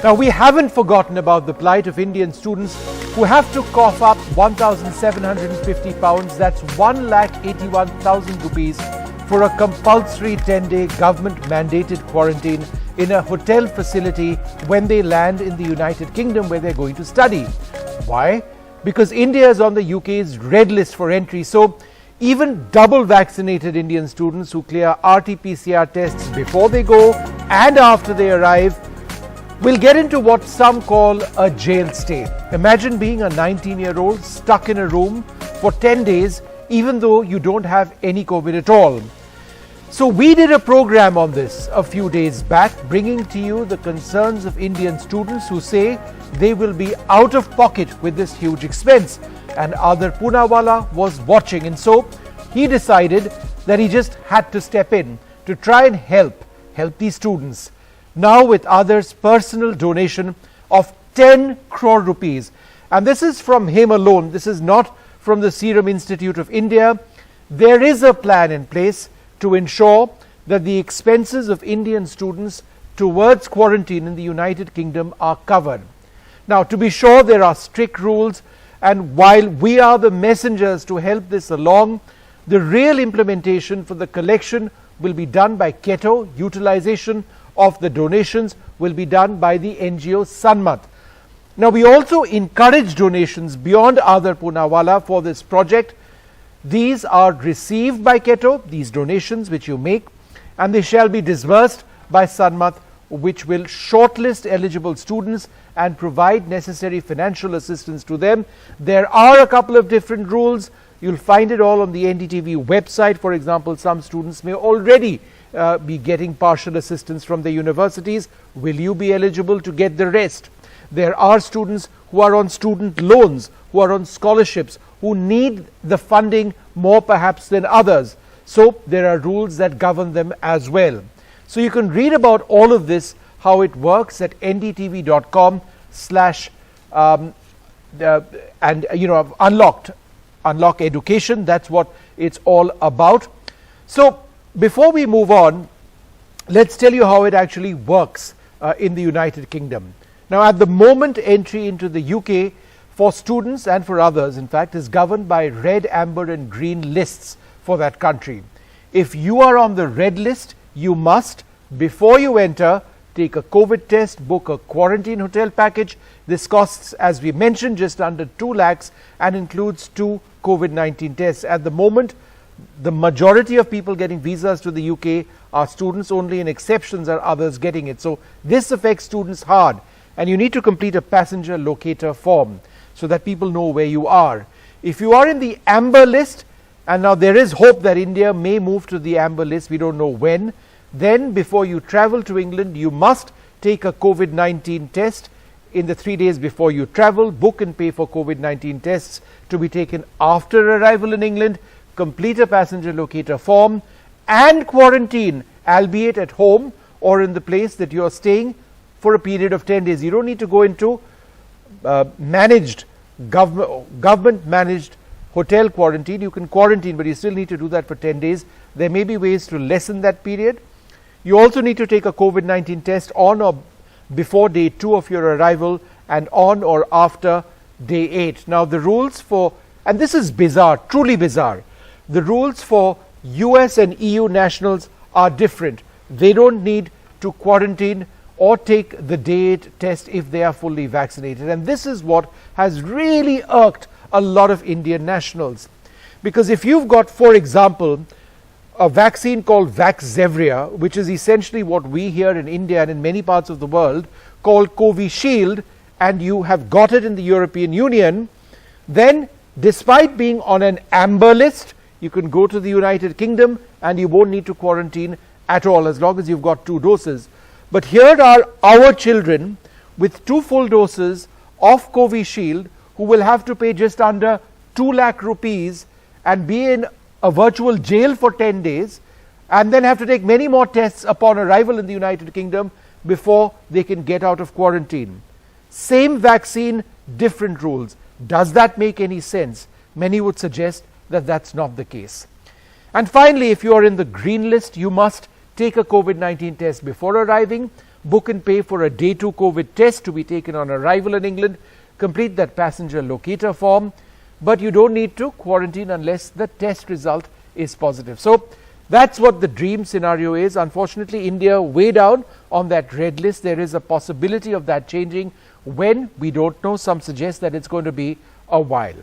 Now, we haven't forgotten about the plight of Indian students who have to cough up 1,750 pounds, that's 1,81,000 rupees, for a compulsory 10-day government-mandated quarantine in a hotel facility when they land in the United Kingdom where they're going to study. Why? Because India is on the UK's red list for entry, so even double vaccinated Indian students who clear RT-PCR tests before they go and after they arrive will get into what some call a jail stay. Imagine being a 19-year-old stuck in a room for 10 days even though you don't have any COVID at all. So we did a program on this a few days back, bringing to you the concerns of Indian students who say they will be out of pocket with this huge expense. And Adar Poonawalla was watching, and so he decided that he just had to step in to try and help these students. Now with Adar's personal donation of 10 crore rupees. And this is from him alone. This is not from the Serum Institute of India. There is a plan in place to ensure that the expenses of Indian students towards quarantine in the United Kingdom are covered. Now, to be sure, there are strict rules, and while we are the messengers to help this along, the real implementation for the collection will be done by Keto. Utilization of the donations will be done by the NGO Sanmat. Now, we also encourage donations beyond Adar Poonawalla for this project. These are received by Keto, these donations which you make, and they shall be disbursed by Sanmat, which will shortlist eligible students and provide necessary financial assistance to them. There are a couple of different rules. You'll find it all on the NDTV website. For example, some students may already be getting partial assistance from the universities. Will you be eligible to get the rest? There are students who are on student loans, who are on scholarships, who need the funding more perhaps than others. So there are rules that govern them as well. So you can read about all of this, how it works, at ndtv.com/ unlock education. That's what it's all about. So before we move on, let's tell you how it actually works in the United Kingdom. Now, at the moment, entry into the UK for students and for others, in fact, is governed by red, amber and green lists for that country. If you are on the red list, you must, before you enter, take a COVID test, book a quarantine hotel package. This costs, as we mentioned, just under 2 lakhs and includes 2 COVID-19 tests. At the moment, the majority of people getting visas to the UK are students only, and exceptions are others getting it. So this affects students hard, and you need to complete a passenger locator form so that people know where you are. If you are in the amber list, and now there is hope that India may move to the amber list, we don't know when, then before you travel to England, you must take a COVID-19 test in the 3 days before you travel, book and pay for COVID-19 tests to be taken after arrival in England, complete a passenger locator form, and quarantine, albeit at home or in the place that you are staying, for a period of 10 days. You don't need to go into government managed hotel quarantine. You can quarantine, but you still need to do that for 10 days. There may be ways to lessen that period. You also need to take a COVID-19 test on or before day 2 of your arrival and on or after day 8. Now the rules for, and this is bizarre, truly bizarre, the rules for US and EU nationals are different. They don't need to quarantine or take the day 8 test if they are fully vaccinated. And this is what has really irked a lot of Indian nationals. Because if you've got, for example, a vaccine called Vaxzevria, which is essentially what we here in India and in many parts of the world call Covishield, and you have got it in the European Union, then despite being on an amber list, you can go to the United Kingdom and you won't need to quarantine at all as long as you've got 2 doses. But here are our children with 2 full doses of Covishield who will have to pay just under 2 lakh rupees and be in a virtual jail for 10 days and then have to take many more tests upon arrival in the United Kingdom before they can get out of quarantine. Same vaccine, different rules. Does that make any sense? Many would suggest that that's not the case. And finally, if you are in the green list, you must take a COVID-19 test before arriving, book and pay for a day 2 COVID test to be taken on arrival in England, complete that passenger locator form, but you don't need to quarantine unless the test result is positive. So that's what the dream scenario is. Unfortunately, India way down on that red list. There is a possibility of that changing. When, we don't know. Some suggest that it's going to be a while.